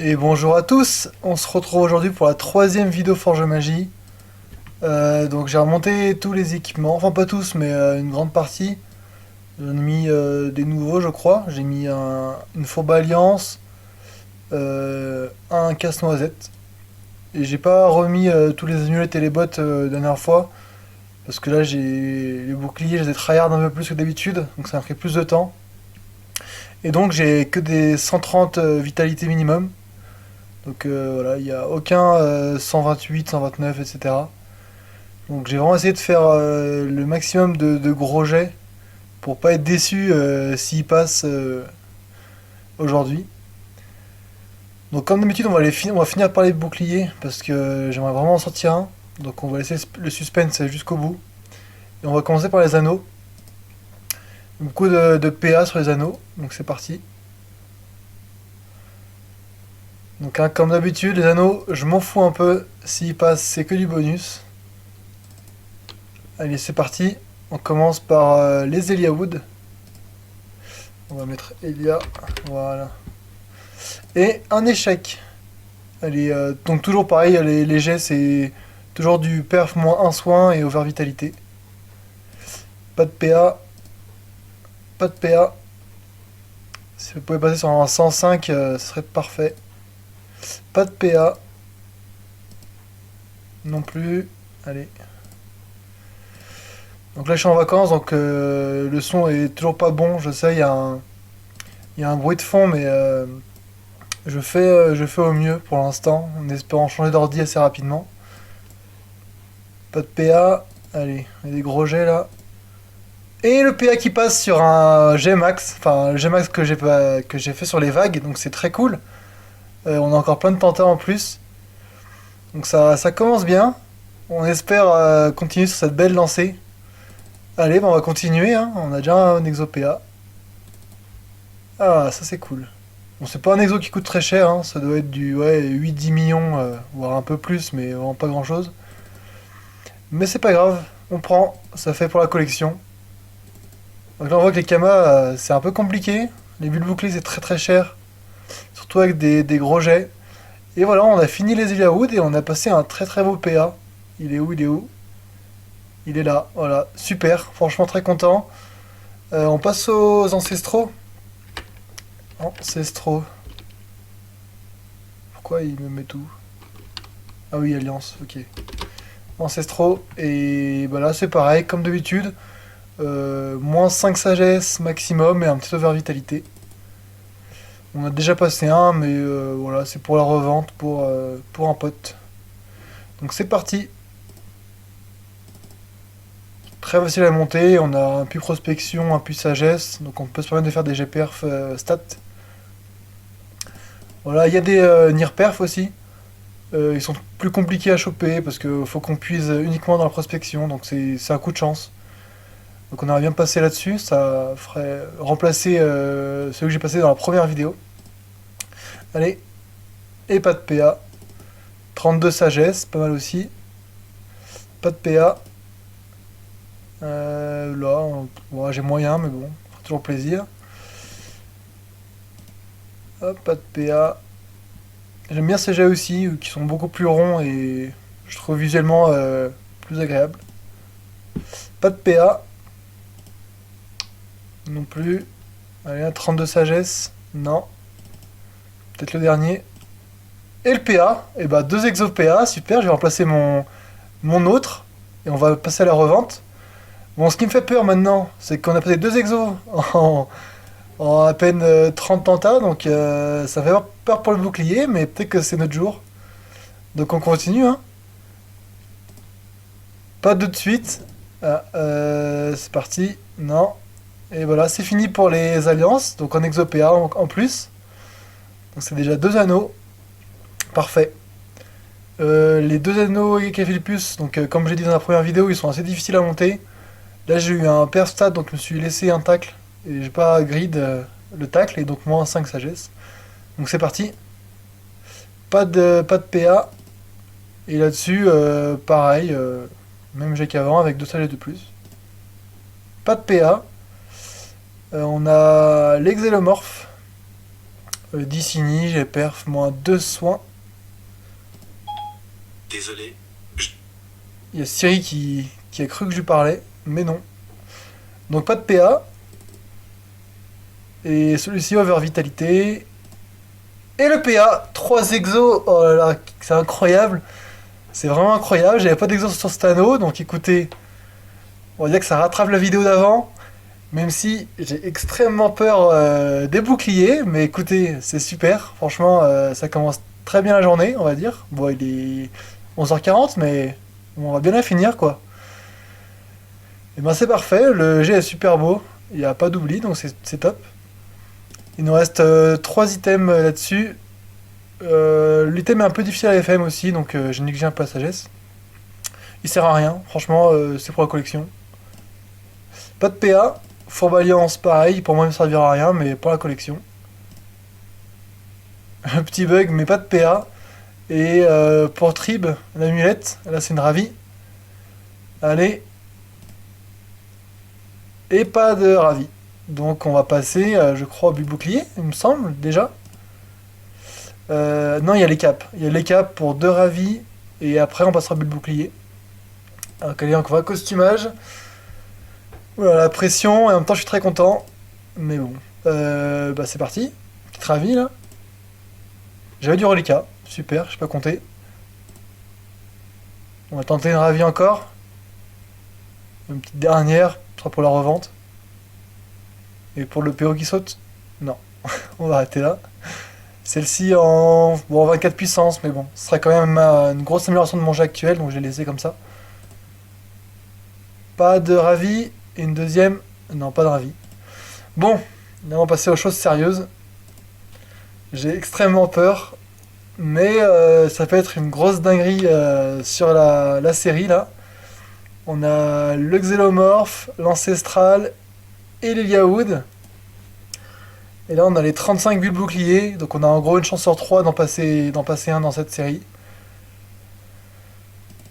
Et bonjour à tous, on se retrouve aujourd'hui pour la troisième vidéo Forge Magie. Donc j'ai remonté tous les équipements, enfin pas tous mais une grande partie. J'en ai mis des nouveaux je crois, j'ai mis une fourbe alliance, un casse-noisette. Et j'ai pas remis tous les amulettes et les bottes la dernière fois, parce que là j'ai les boucliers, je les ai tryhard un peu plus que d'habitude, donc ça m'a pris plus de temps. Et donc j'ai que des 130 vitalité minimum. Donc voilà, il n'y a aucun 128, 129, etc. Donc j'ai vraiment essayé de faire le maximum de gros jets pour pas être déçu s'il passe aujourd'hui. Donc comme d'habitude on va finir par les boucliers parce que j'aimerais vraiment en sortir un. Donc on va laisser le suspense jusqu'au bout. Et on va commencer par les anneaux. Beaucoup de PA sur les anneaux, donc c'est parti. Donc hein, comme d'habitude les anneaux je m'en fous un peu, s'ils passent c'est que du bonus. Allez, c'est parti. On commence par les Eliawood. On va mettre Elia. Voilà. Et un échec. Allez, donc toujours pareil, les jets, c'est toujours du perf moins un soin et over vitalité. Pas de PA. Pas de PA. Si vous pouvez passer sur un 105, ce serait parfait. Pas de PA. Non plus. Allez. Donc là je suis en vacances, donc le son est toujours pas bon, je sais, il y a un bruit de fond, mais je fais au mieux pour l'instant, en espérant changer d'ordi assez rapidement. Pas de PA, allez, il y a des gros jets là. Et le PA qui passe sur un Gmax, enfin le Gmax que j'ai fait sur les vagues, donc c'est très cool. On a encore plein de tenteurs en plus. Donc ça commence bien. On espère continuer sur cette belle lancée. Allez, bah on va continuer, hein. On a déjà un exo PA. Ah, ça c'est cool. Bon, c'est pas un exo qui coûte très cher, hein. Ça doit être du ouais, 8-10 millions, voire un peu plus, mais vraiment pas grand chose. Mais c'est pas grave, on prend, ça fait pour la collection. Donc là on voit que les kamas, c'est un peu compliqué. Les bulles bouclées c'est très très cher, surtout avec des gros jets. Et voilà, on a fini les Eliawood et on a passé un très très beau PA. Il est où? Il est où? Il est là, voilà, super, franchement très content. On passe aux ancestraux. Ancestraux. Pourquoi il me met tout? Ah oui, Alliance, ok. Ancestraux, et bah là c'est pareil, comme d'habitude. Moins 5 sagesse maximum et un petit over vitalité. On a déjà passé un, mais voilà, c'est pour la revente, pour un pote. Donc c'est parti. Très facile à monter, on a un puits prospection, un puits sagesse, donc on peut se permettre de faire des GPerf stats. Voilà, il y a des NIR-perf aussi. Ils sont plus compliqués à choper parce qu'il faut qu'on puise uniquement dans la prospection, donc c'est un coup de chance. Donc on aurait bien passé là-dessus, ça ferait remplacer celui que j'ai passé dans la première vidéo. Allez, et pas de PA. 32 sagesse, pas mal aussi. Pas de PA. Là, bon, j'ai moyen, mais bon, toujours plaisir. Hop, pas de PA. J'aime bien ces jets aussi, qui sont beaucoup plus ronds et je trouve visuellement plus agréable. Pas de PA. Non plus. Allez, 32 sagesse. Non. Peut-être le dernier. Et le PA. Et bah, deux exos PA, super, je vais remplacer mon autre. Et on va passer à la revente. Bon, ce qui me fait peur maintenant, c'est qu'on a passé deux exos en à peine 30 tentats, donc ça fait peur pour le bouclier, mais peut-être que c'est notre jour. Donc on continue, hein. Pas de suite. Ah, c'est parti. Non. Et voilà, c'est fini pour les alliances, donc en exo PA en plus. Donc c'est déjà deux anneaux. Parfait. Les deux anneaux Ekaphilipus, donc comme j'ai dit dans la première vidéo, ils sont assez difficiles à monter. Là j'ai eu un perf stat, donc je me suis laissé un tacle. Et j'ai pas grid le tacle, et donc moins 5 sagesse. Donc c'est parti. Pas de PA. Et là-dessus, pareil, même j'ai qu'avant, avec deux sagesses de plus. Pas de PA. On a l'exélomorphe. Dicini, j'ai perf, moins 2 soins. Désolé. Il y a Siri qui a cru que je lui parlais, mais non. Donc pas de PA. Et celui-ci over vitalité. Et le PA, 3 exos, oh là là, c'est incroyable. C'est vraiment incroyable, j'avais pas d'exos sur cet anneau, donc écoutez, on va dire que ça rattrape la vidéo d'avant. Même si j'ai extrêmement peur des boucliers, mais écoutez, c'est super. Franchement, ça commence très bien la journée, on va dire. Bon, il est 11h40, mais on va bien la finir, quoi. Et ben c'est parfait, le jet est super beau. Il n'y a pas d'oubli, donc c'est top. Il nous reste 3 items là-dessus. L'item est un peu difficile à FM aussi, donc j'ai négligé un peu la sagesse. Il sert à rien, franchement, c'est pour la collection. Pas de PA. Fourbe Alliance, pareil, pour moi, il ne me servira à rien, mais pour la collection. Un petit bug, mais pas de PA. Et pour Trib, l'amulette, là c'est une ravie. Allez. Et pas de ravie. Donc on va passer, je crois, au but bouclier, il me semble, déjà. Non, il y a les caps. Il y a les caps pour 2 ravis. Et après, on passera au but bouclier. Donc allez, on va costumage. Voilà, la pression, et en même temps, je suis très content. Mais bon. Bah c'est parti. Petite ravie, là. J'avais du reliquat, super, je peux compter. On va tenter une ravie encore. Une petite dernière, ce sera pour la revente. Et pour le PO qui saute, non. On va arrêter là. Celle-ci en, bon, 24 puissance, mais bon, ce sera quand même une grosse amélioration de mon jet actuel, donc je l'ai laissé comme ça. Pas de ravie, et une deuxième, non, pas de ravie. Bon, là on va passer aux choses sérieuses. J'ai extrêmement peur. Mais ça peut être une grosse dinguerie sur la série là. On a le Xélomorph, l'Ancestral et l'Iliaoud. Et là on a les 35 bulles boucliers. Donc on a en gros une chance sur 3 d'en passer un dans cette série.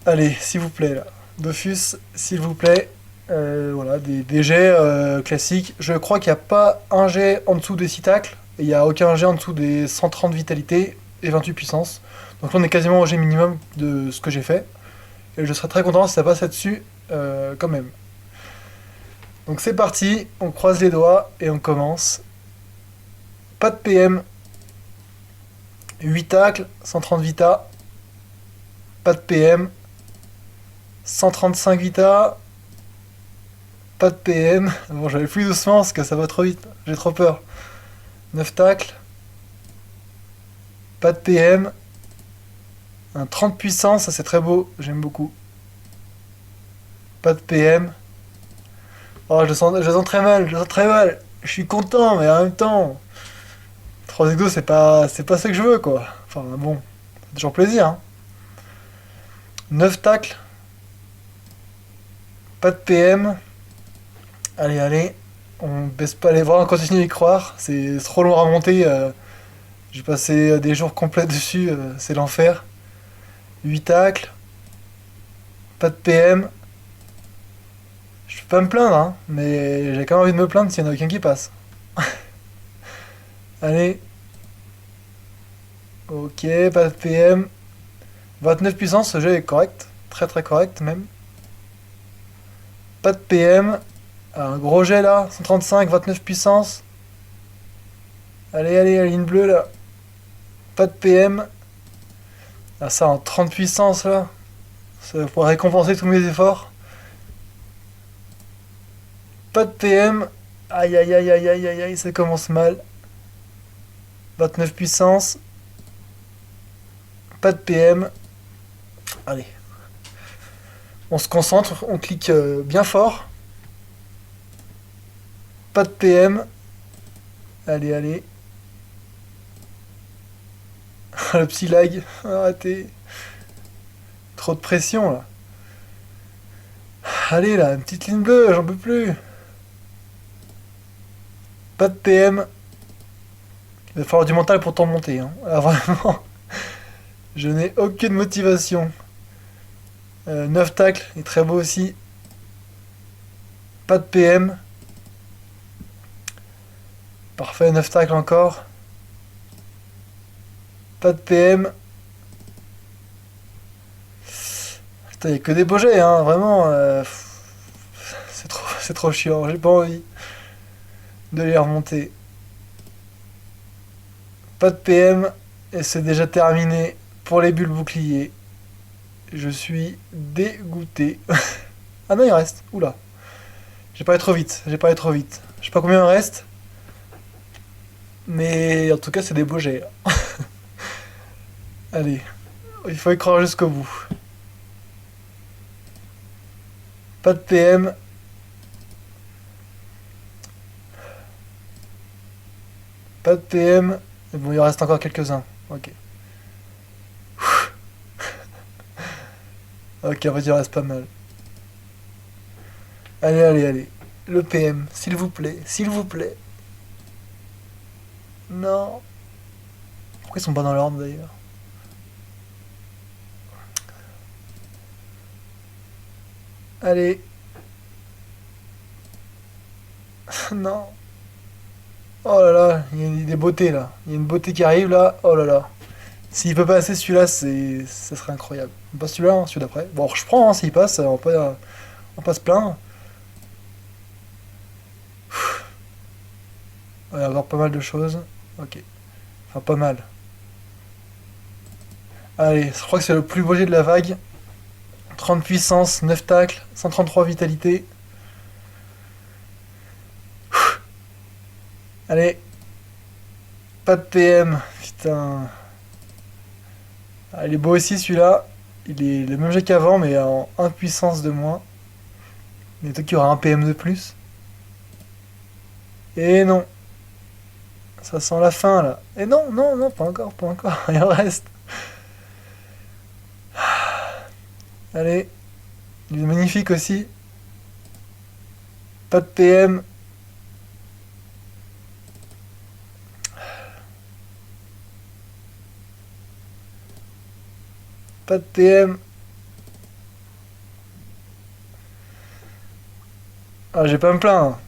Allez, s'il vous plaît là. Dofus, s'il vous plaît. Voilà, des jets classiques. Je crois qu'il n'y a pas un jet en dessous des 6 tacles. Et il n'y a aucun jet en dessous des 130 vitalité et 28 puissance. Donc là on est quasiment au jet minimum de ce que j'ai fait. Et je serais très content si ça passe là-dessus quand même. Donc c'est parti, on croise les doigts et on commence. Pas de PM. 8 tacles, 130 vita. Pas de PM. 135 vita. Pas de PM. Bon, j'avais plus doucement parce que ça va trop vite. J'ai trop peur. 9 tacles. Pas de PM. Un 30 puissance, ça c'est très beau, j'aime beaucoup. Pas de PM. Oh, je le sens très mal, je le sens très mal. Je suis content, mais en même temps, 3 exos, c'est pas ce que je veux, quoi. Enfin, bon, c'est toujours plaisir, hein. 9 tacles. Pas de PM. Allez, allez. On baisse pas les bras, on continue d'y croire. C'est trop long à monter. J'ai passé des jours complets dessus, c'est l'enfer. 8 tacles. Pas de PM. Je peux pas me plaindre, hein, mais j'ai quand même envie de me plaindre s'il y en a aucun qui passe. Allez. Ok, pas de PM. 29 puissance, ce jeu est correct. Très très correct même. Pas de PM. Un gros jet là. 135, 29 puissance. Allez, allez, la ligne bleue là. Pas de PM. Ah, ça en 30 puissance là. Ça pourrait récompenser tous mes efforts. Pas de PM. Aïe aïe aïe aïe aïe aïe aïe, ça commence mal. 29 puissance. Pas de PM. Allez. On se concentre, on clique bien fort. Pas de PM. Allez, allez. Le petit lag. Arrêtez. Trop de pression là. Allez là, une petite ligne bleue, j'en peux plus. Pas de PM. Il va falloir du mental pour t'en monter. Hein. Ah, vraiment. Je n'ai aucune motivation. 9 tacles, il est très beau aussi. Pas de PM. Parfait, 9 tacles encore. Pas de PM. Putain, y a que des beaux jets, hein, vraiment. C'est trop chiant, j'ai pas envie de les remonter. Pas de PM, et c'est déjà terminé pour les bulles boucliers. Je suis dégoûté. Ah non, il reste. Oula. J'ai pas allé trop vite, j'ai pas allé trop vite. Je sais pas combien il reste. Mais en tout cas, c'est des beaux jets. Allez, il faut y croire jusqu'au bout. Pas de PM. Pas de PM. Mais bon, il en reste encore quelques-uns. Ok. Ok, en fait, il en reste pas mal. Allez, allez, allez. Le PM, s'il vous plaît, s'il vous plaît. Non. Pourquoi ils sont pas dans l'ordre d'ailleurs? Allez. Non. Oh là là, il y a des beautés là. Il y a une beauté qui arrive là. Oh là là. S'il peut passer celui-là, ça serait incroyable. Pas celui-là, hein, celui d'après. Bon, je prends, hein, s'il passe, on passe plein. Il va y avoir pas mal de choses. Ok. Enfin, pas mal. Allez, je crois que c'est le plus beau jet de la vague. 30 puissance, 9 tacles, 133 vitalité. Allez. Pas de PM. Putain. Ah, il est beau aussi celui-là. Il est le même jet qu'avant, mais en 1 puissance de moins. Mais peut-être qu'il y aura un PM de plus. Et non. Ça sent la fin là. Et non, non, non, pas encore, pas encore. Il en reste. Allez. Il est magnifique aussi. Pas de PM. Pas de PM. Ah, j'ai pas me plaindre.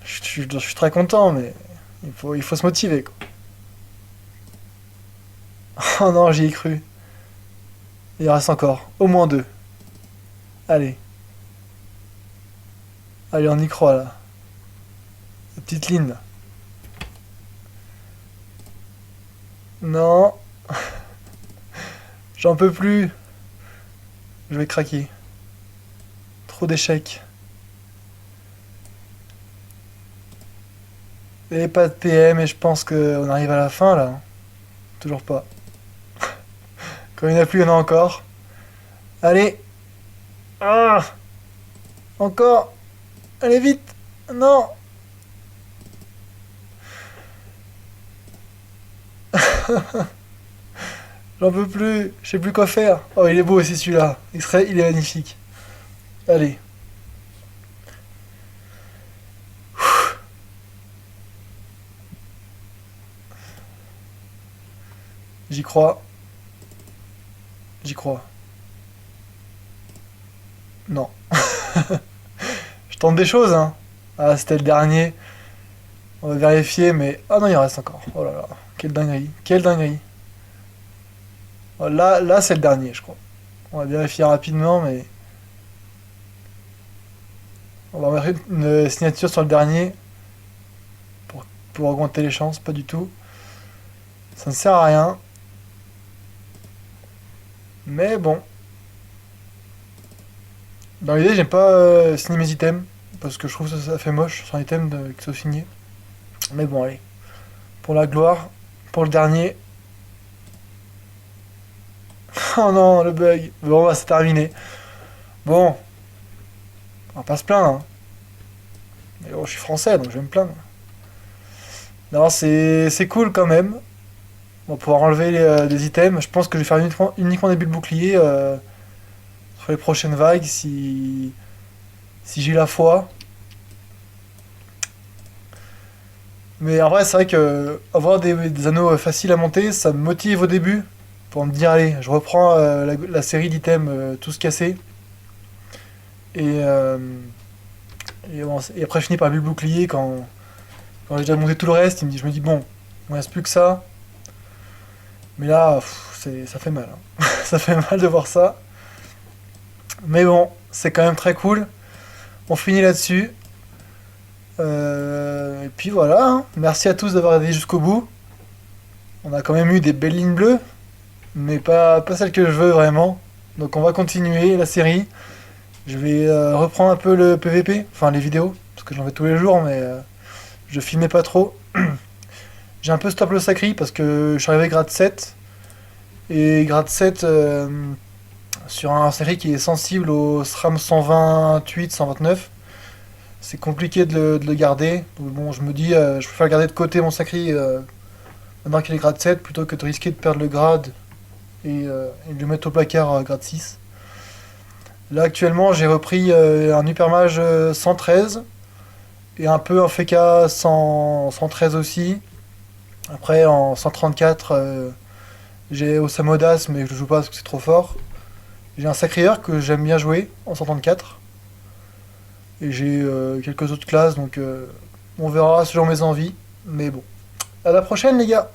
Je suis très content, mais il faut se motiver, quoi. Oh non, j'y ai cru. Il en reste encore. Au moins deux. Allez. Allez, on y croit, là. La petite ligne, là. Non. J'en peux plus. Je vais craquer. Trop d'échecs. Et pas de PM, et je pense qu'on arrive à la fin, là. Toujours pas. Quand il n'y en a plus, il y en a encore. Allez. Ah. Encore. Allez, vite. Non. J'en peux plus. Je sais plus quoi faire. Oh, il est beau aussi celui-là. Il est magnifique. Allez. J'y crois. J'y crois. Non. Je tente des choses, hein. Ah, c'était le dernier. On va vérifier, mais... Ah non, il en reste encore. Oh là là. Quelle dinguerie. Quelle dinguerie. Oh, là c'est le dernier, je crois. On va vérifier rapidement, mais... On va mettre une signature sur le dernier. Pour augmenter les chances, pas du tout. Ça ne sert à rien. Mais bon. Dans l'idée, j'aime pas signer mes items. Parce que je trouve que ça fait moche sur un item qui soit signé. Mais bon, allez. Pour la gloire. Pour le dernier. Oh non, le bug. Bon, bah, c'est terminé. Bon. On va pas se plaindre, hein. Mais bon, je suis français, donc je vais me plaindre. Non, c'est cool quand même. On va pouvoir enlever des items. Je pense que je vais faire uniquement des bulles boucliers sur les prochaines vagues si j'ai la foi. Mais en vrai, c'est vrai que avoir des anneaux faciles à monter, ça me motive au début pour me dire allez, je reprends la série d'items tous cassés. Et, euh, et après, je finis par le bulle bouclier quand j'ai déjà monté tout le reste. Je me dis bon, il ne reste plus que ça. Mais là, ça fait mal, hein. Ça fait mal de voir ça. Mais bon, c'est quand même très cool. On finit là-dessus. Et puis voilà, hein. Merci à tous d'avoir aidé jusqu'au bout. On a quand même eu des belles lignes bleues, mais pas celles que je veux vraiment. Donc on va continuer la série. Je vais reprendre un peu le PVP, enfin les vidéos, parce que j'en fais tous les jours, mais je filmais pas trop. J'ai un peu stop le sacri parce que je suis arrivé grade 7. Et grade 7, sur un série qui est sensible au SRAM 128, 129, c'est compliqué de le garder. Donc bon, je me dis, je préfère garder de côté mon sacri maintenant qu'il est grade 7 plutôt que de risquer de perdre le grade et de le mettre au placard grade 6. Là actuellement j'ai repris un Hypermage 113 et un peu un FK 113 aussi. Après en 134 j'ai Osamodas mais je le joue pas parce que c'est trop fort. J'ai un Sacrieur que j'aime bien jouer en 134. Et j'ai quelques autres classes donc on verra selon mes envies. Mais bon. À la prochaine les gars.